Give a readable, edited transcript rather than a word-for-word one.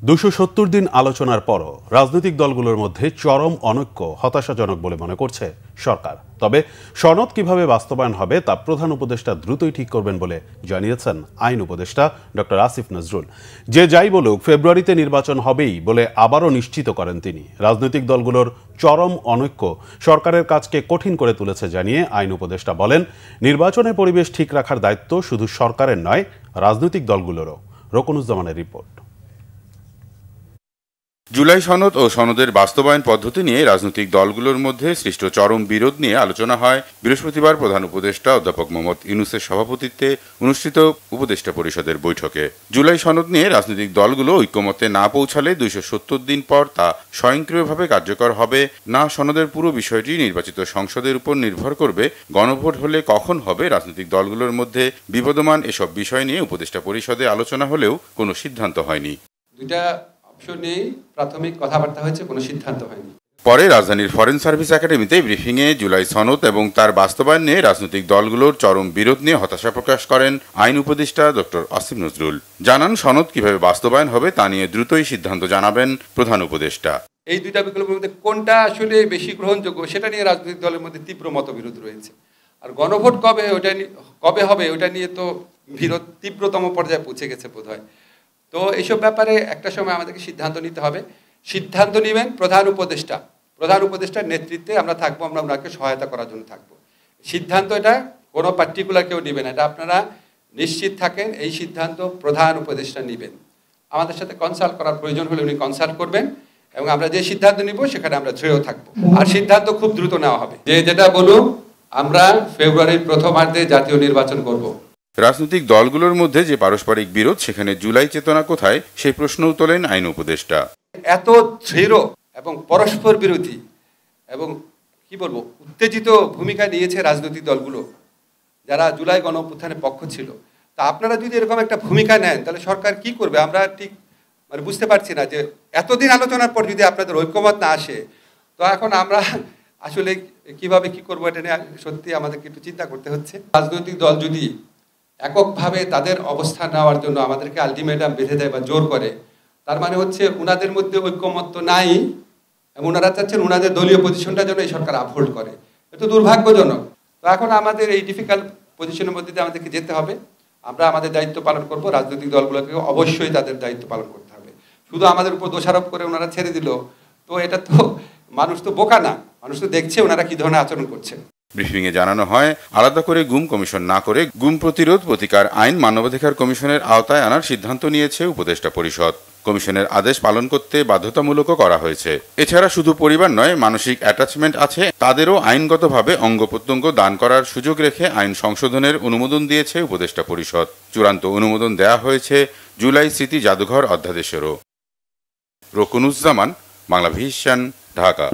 ২৭০ দিন আলোচনার পরও রাজনৈতিক দলগুলোর মধ্যে চরম অনৈক্য হতাশাজনক বলে মনে করছে সরকার। তবে সনদ কিভাবে বাস্তবায়ন হবে তা প্রধান উপদেষ্টা দ্রুতই ঠিক করবেন বলে জানিয়েছেন আইন উপদেষ্টা ডক্টর আসিফ নজরুল। যে যাই বলুক, ফেব্রুয়ারিতে নির্বাচন হবেই বলে আবারও নিশ্চিত করেন তিনি। রাজনৈতিক দলগুলোর চরম অনৈক্য সরকারের কাজকে কঠিন করে তুলেছে জানিয়ে আইন উপদেষ্টা বলেন, নির্বাচনের পরিবেশ ঠিক রাখার দায়িত্ব শুধু সরকারের নয়, রাজনৈতিক দলগুলোরও। রকুনুজ্জামানের রিপোর্ট। জুলাই সনদ ও সনদের বাস্তবায়ন পদ্ধতি নিয়ে রাজনৈতিক দলগুলোর মধ্যে সৃষ্ট চরম বিরোধ নিয়ে আলোচনা হয় বৃহস্পতিবার প্রধান উপদেষ্টা অধ্যাপক মোহাম্মদ ইউনূসের সভাপতিত্বে অনুষ্ঠিত উপদেষ্টা পরিষদের বৈঠকে। জুলাই সনদ নিয়ে রাজনৈতিক দলগুলো ঐক্যমত্যে না পৌঁছালে ২৭০ দিন পর তা স্বয়ংক্রিয়ভাবে কার্যকর হবে না। সনদের পুরো বিষয়টি নির্বাচিত সংসদের উপর নির্ভর করবে। গণভোট হলে কখন হবে, রাজনৈতিক দলগুলোর মধ্যে বিবদমান এসব বিষয় নিয়ে উপদেষ্টা পরিষদে আলোচনা হলেও কোনো সিদ্ধান্ত হয়নি। প্রাথমিক কথাবার্তা হয়েছে, কোনো সিদ্ধান্ত হয়নি। পরে রাজধানীর ফরেন সার্ভিস একাডেমিতে ব্রিফিংয়ে জুলাই সনদ এবং তার বাস্তবায়ন নিয়ে রাজনৈতিক দলগুলোর চরম বিরোধ নিয়ে হতাশা প্রকাশ করেন আইন উপদেষ্টা ডক্টর আসিফ নজরুল। জানান, সনদ কিভাবে বাস্তবায়ন হবে তা নিয়ে দ্রুতই সিদ্ধান্ত জানাবেন প্রধান উপদেষ্টা। এই দুইটা বিকল্পের মধ্যে কোনটা আসলে বেশি গ্রহণযোগ্য সেটা নিয়ে রাজনৈতিক দলের মধ্যে তীব্র মতবিরোধ রয়েছে। আর গণভোট কবে হবে ওটা নিয়ে তো বিরোধ তীব্রতম পর্যায়ে পৌঁছে গেছে বোধ হয়। তো এইসব ব্যাপারে একটা সময় আমাদেরকে সিদ্ধান্ত নিতে হবে। সিদ্ধান্ত নেবেন প্রধান উপদেষ্টা। প্রধান উপদেষ্টার নেতৃত্বে আমরা থাকবো, আমরা ওনাকে সহায়তা করার জন্য থাকবো। সিদ্ধান্ত এটা কোনো পার্টিকুলার কেউ নেবেন, এটা আপনারা নিশ্চিত থাকেন। এই সিদ্ধান্ত প্রধান উপদেষ্টা নেবেন। আমাদের সাথে কনসাল্ট করার প্রয়োজন হলে উনি কনসাল্ট করবেন এবং আমরা যে সিদ্ধান্ত নিব সেখানে আমরা দৃঢ় থাকবো। আর সিদ্ধান্ত খুব দ্রুত নেওয়া হবে। যেটা বলুন, আমরা ফেব্রুয়ারির প্রথমার্ধে জাতীয় নির্বাচন করব। রাজনৈতিক দলগুলোর মধ্যে যে পারস্পরিক বিরোধ, সেখানে জুলাই চেতনা কোথায়, সেই প্রশ্নও তোলেন আইন উপদেষ্টা। এত দৃঢ় এবং পরস্পর বিরোধী এবং কি বলবো উত্তেজিত ভূমিকা নিয়েছে রাজনৈতিক দলগুলো যারা জুলাই গণঅভ্যুত্থানের পক্ষ ছিল। তা আপনারা যদি এরকম একটা ভূমিকা নেন তাহলে সরকার কি করবে আমরা ঠিক বুঝতে পারছি না। যে এতদিন আলোচনার পর যদি আপনাদের ঐক্যমত না আসে, তো এখন আমরা আসলে কিভাবে কি করবো এটা নিয়ে সত্যি আমাদেরকে একটু চিন্তা করতে হচ্ছে। রাজনৈতিক দল যদি এককভাবে তাদের অবস্থান নেওয়ার জন্য আমাদেরকে আলটিমেটাম বেঁধে দেয় বা জোর করে, তার মানে হচ্ছে ওনাদের মধ্যে ঐক্যমত্য নাই এবং ওনারা চাচ্ছেন ওনাদের দলীয় পজিশনটা যেন এই সরকার আপহোল্ড করে। এটা দুর্ভাগ্যজনক। তো এখন আমাদের এই ডিফিকাল্ট পজিশনের মধ্যে দিয়ে আমাদেরকে যেতে হবে। আমরা আমাদের দায়িত্ব পালন করব। রাজনৈতিক দলগুলোকে অবশ্যই তাদের দায়িত্ব পালন করতে হবে। শুধু আমাদের উপর দোষারোপ করে ওনারা ছেড়ে দিল, তো এটা তো মানুষ তো বোকা না, মানুষ তো দেখছে ওনারা কি ধরনের আচরণ করছেন। ব্রিফিংয়ে জানানো হয়, আলাদা করে গুম কমিশন না করে গুম প্রতিরোধ প্রতিকার আইন মানবাধিকার কমিশনের আওতায় আনার সিদ্ধান্ত নিয়েছে উপদেষ্টা পরিষদ। কমিশনের আদেশ পালন করতে বাধ্যতামূলকও করা হয়েছে। এছাড়া শুধু পরিবার নয়, মানসিক অ্যাটাচমেন্ট আছে তাদেরও আইনগতভাবে অঙ্গ প্রত্যঙ্গ দান করার সুযোগ রেখে আইন সংশোধনের অনুমোদন দিয়েছে উপদেষ্টা পরিষদ। চূড়ান্ত অনুমোদন দেয়া হয়েছে জুলাই স্মৃতি জাদুঘর অধ্যাদেশেরও। রকুনুজ্জামান, বাংলাভিশন, ঢাকা।